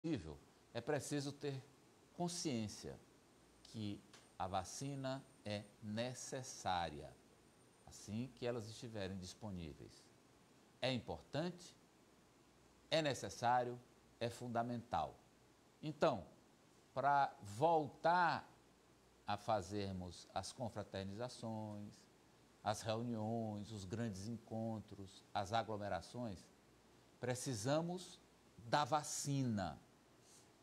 possível, é preciso ter consciência que a vacina é necessária, assim que elas estiverem disponíveis. É importante, é necessário, é fundamental. Então, para voltar a fazermos as confraternizações, as reuniões, os grandes encontros, as aglomerações, precisamos da vacina.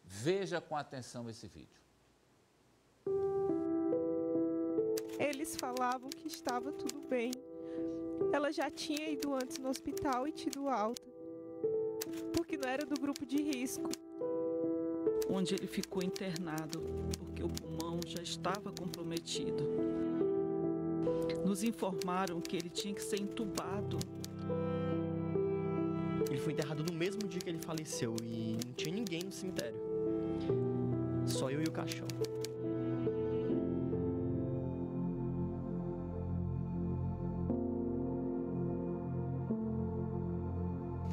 Veja com atenção esse vídeo. Eles falavam que estava tudo bem. Ela já tinha ido antes no hospital e tido alta, porque não era do grupo de risco. Onde ele ficou internado, porque o pulmão já estava comprometido. Nos informaram que ele tinha que ser entubado. Ele foi enterrado no mesmo dia que ele faleceu e não tinha ninguém no cemitério. Só eu e o caixão.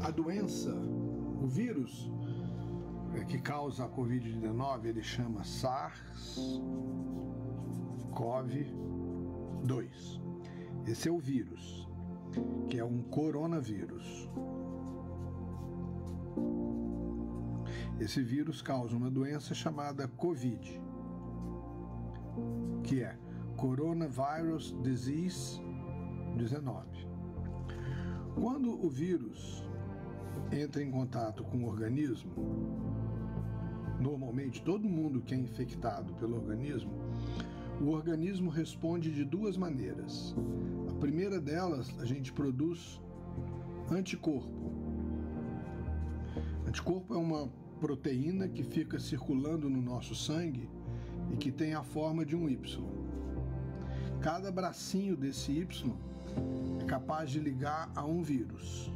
A doença, o vírus que causa a Covid-19, ele chama SARS-CoV-2. Esse é o vírus, que é um coronavírus. Esse vírus causa uma doença chamada Covid, que é Coronavirus Disease 19. Quando o vírus entra em contato com o organismo, normalmente todo mundo que é infectado pelo organismo, o organismo responde de duas maneiras. A primeira delas, a gente produz anticorpo. Anticorpo é uma proteína que fica circulando no nosso sangue e que tem a forma de um Y. Cada bracinho desse Y é capaz de ligar a um vírus.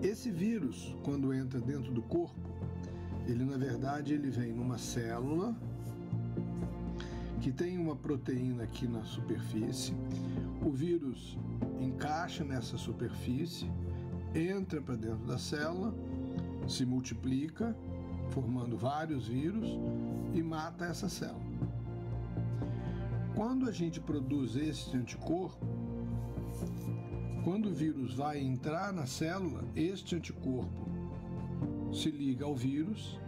Esse vírus, quando entra dentro do corpo, ele na verdade vem numa célula que tem uma proteína aqui na superfície. O vírus encaixa nessa superfície, entra para dentro da célula, se multiplica, formando vários vírus e mata essa célula. Quando a gente produz esse anticorpo, quando o vírus vai entrar na célula, este anticorpo se liga ao vírus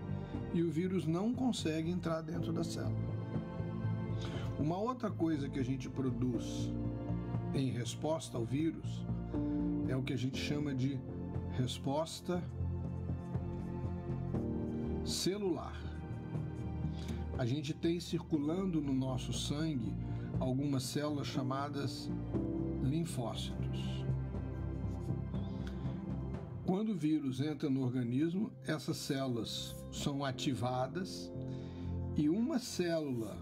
e o vírus não consegue entrar dentro da célula. Uma outra coisa que a gente produz em resposta ao vírus é o que a gente chama de resposta celular. A gente tem circulando no nosso sangue algumas células chamadas linfócitos. Quando o vírus entra no organismo, essas células são ativadas e uma célula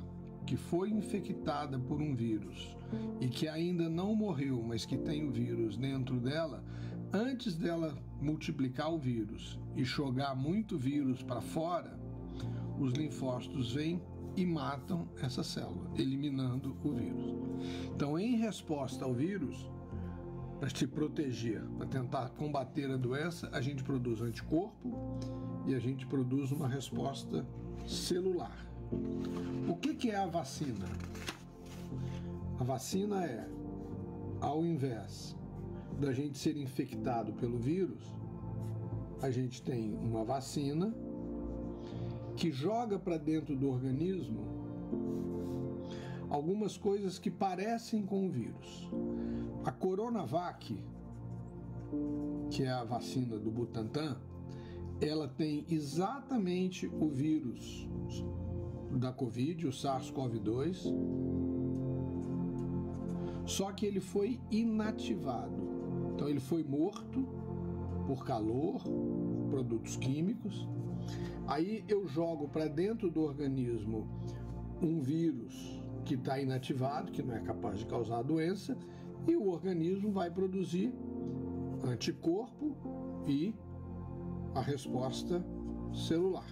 que foi infectada por um vírus e que ainda não morreu, mas que tem o vírus dentro dela, antes dela multiplicar o vírus e jogar muito vírus para fora, os linfócitos vêm e matam essa célula, eliminando o vírus. Então, em resposta ao vírus, para te proteger, para tentar combater a doença, a gente produz anticorpo e a gente produz uma resposta celular. O que é a vacina? A vacina é, ao invés da gente ser infectado pelo vírus, a gente tem uma vacina que joga para dentro do organismo algumas coisas que parecem com o vírus. A Coronavac, que é a vacina do Butantan, ela tem exatamente o vírus da Covid, o SARS-CoV-2, só que ele foi inativado. Então ele foi morto por calor, produtos químicos. Aí eu jogo para dentro do organismo um vírus que está inativado, que não é capaz de causar a doença, e o organismo vai produzir anticorpo e a resposta celular.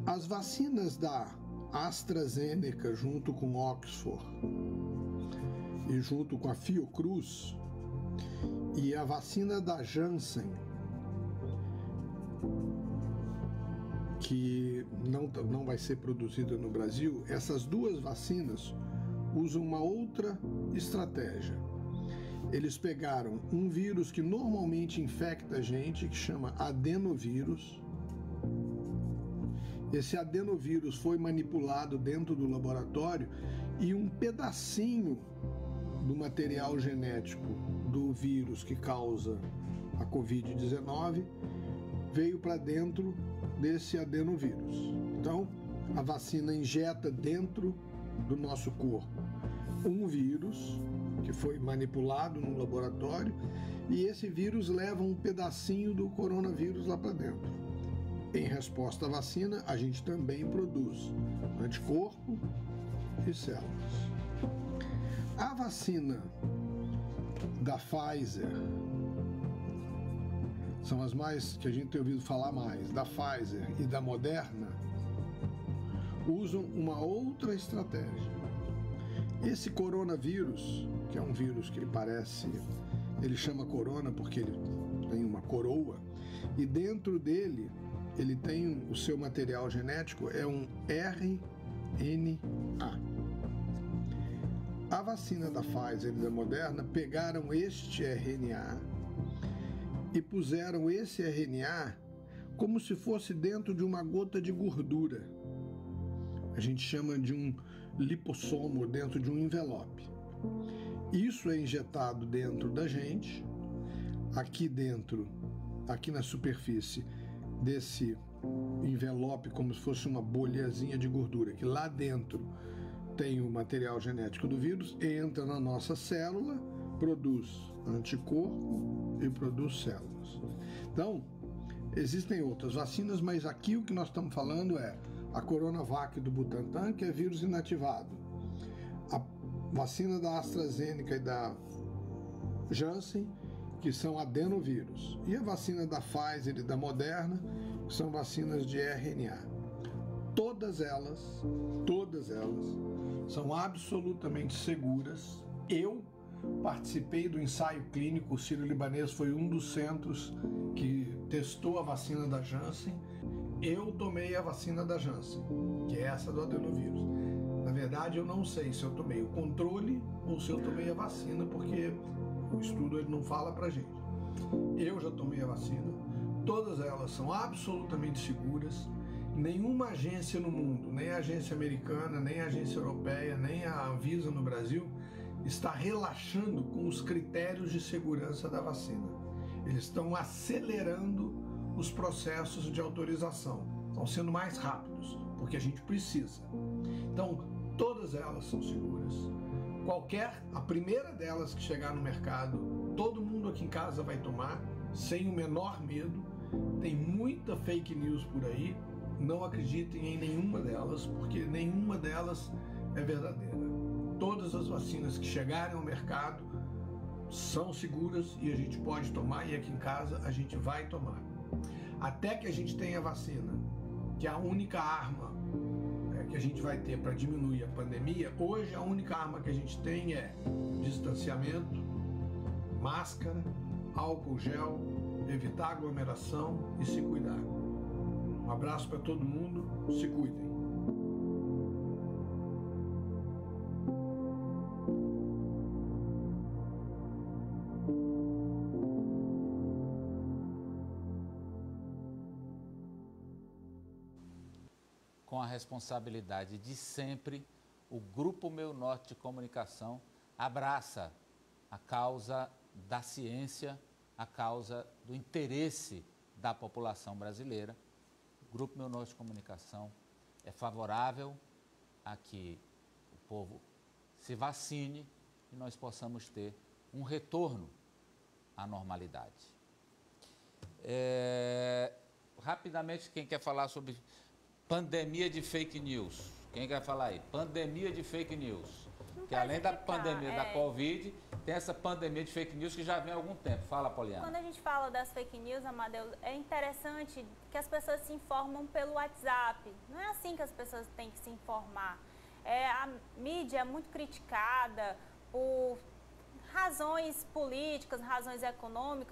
As vacinas da AstraZeneca junto com Oxford e junto com a Fiocruz e a vacina da Janssen que não vai ser produzida no Brasil, essas duas vacinas usam uma outra estratégia. Eles pegaram um vírus que normalmente infecta a gente, que chama adenovírus. Esse adenovírus foi manipulado dentro do laboratório e um pedacinho do material genético do vírus que causa a Covid-19 veio para dentro desse adenovírus. Então, a vacina injeta dentro do nosso corpo um vírus que foi manipulado no laboratório e esse vírus leva um pedacinho do coronavírus lá para dentro. Em resposta à vacina, a gente também produz anticorpo e células. A vacina da Pfizer, são as mais que a gente tem ouvido falar mais, da Pfizer e da Moderna, usam uma outra estratégia. Esse coronavírus, que é um vírus que ele chama corona porque ele tem uma coroa, e dentro dele ele tem o seu material genético, é um RNA. A vacina da Pfizer e da Moderna pegaram este RNA e puseram esse RNA como se fosse dentro de uma gota de gordura. A gente chama de um lipossomo, dentro de um envelope. Isso é injetado dentro da gente, aqui dentro, aqui na superfície desse envelope, como se fosse uma bolhazinha de gordura, que lá dentro tem o material genético do vírus, entra na nossa célula, produz anticorpo e produz células. Então, existem outras vacinas, mas aqui o que nós estamos falando é a Coronavac do Butantan, que é vírus inativado, a vacina da AstraZeneca e da Janssen, que são adenovírus, e a vacina da Pfizer e da Moderna, que são vacinas de RNA. Todas elas são absolutamente seguras. Eu participei do ensaio clínico, o Sírio-Libanês foi um dos centros que testou a vacina da Janssen. Eu tomei a vacina da Janssen, que é essa do adenovírus. Na verdade, eu não sei se eu tomei o controle ou se eu tomei a vacina, porque o estudo ele não fala pra gente. Eu já tomei a vacina, todas elas são absolutamente seguras. Nenhuma agência no mundo, nem a agência americana, nem a agência europeia, nem a Anvisa no Brasil, está relaxando com os critérios de segurança da vacina. Eles estão acelerando os processos de autorização, estão sendo mais rápidos, porque a gente precisa. Então, todas elas são seguras. A primeira delas que chegar no mercado, todo mundo aqui em casa vai tomar, sem o menor medo. Tem muita fake news por aí, não acreditem em nenhuma delas, porque nenhuma delas é verdadeira. Todas as vacinas que chegarem ao mercado são seguras e a gente pode tomar, e aqui em casa a gente vai tomar. Até que a gente tenha vacina, que é a única arma que a gente vai ter para diminuir a pandemia. Hoje a única arma que a gente tem é distanciamento, máscara, álcool gel, evitar aglomeração e se cuidar. Um abraço para todo mundo, se cuidem. Com a responsabilidade de sempre, o Grupo Meu Norte de Comunicação abraça a causa da ciência, a causa do interesse da população brasileira. O Grupo Meu Norte de Comunicação é favorável a que o povo se vacine e nós possamos ter um retorno à normalidade. Rapidamente, quem quer falar sobre pandemia de fake news? Quem quer falar aí? Pandemia de fake news. Que além da pandemia da Covid, tem essa pandemia de fake news que já vem há algum tempo. Fala, Poliana. Quando a gente fala das fake news, Amadeus, é interessante que as pessoas se informam pelo WhatsApp. Não é assim que as pessoas têm que se informar. A mídia é muito criticada por razões políticas, razões econômicas.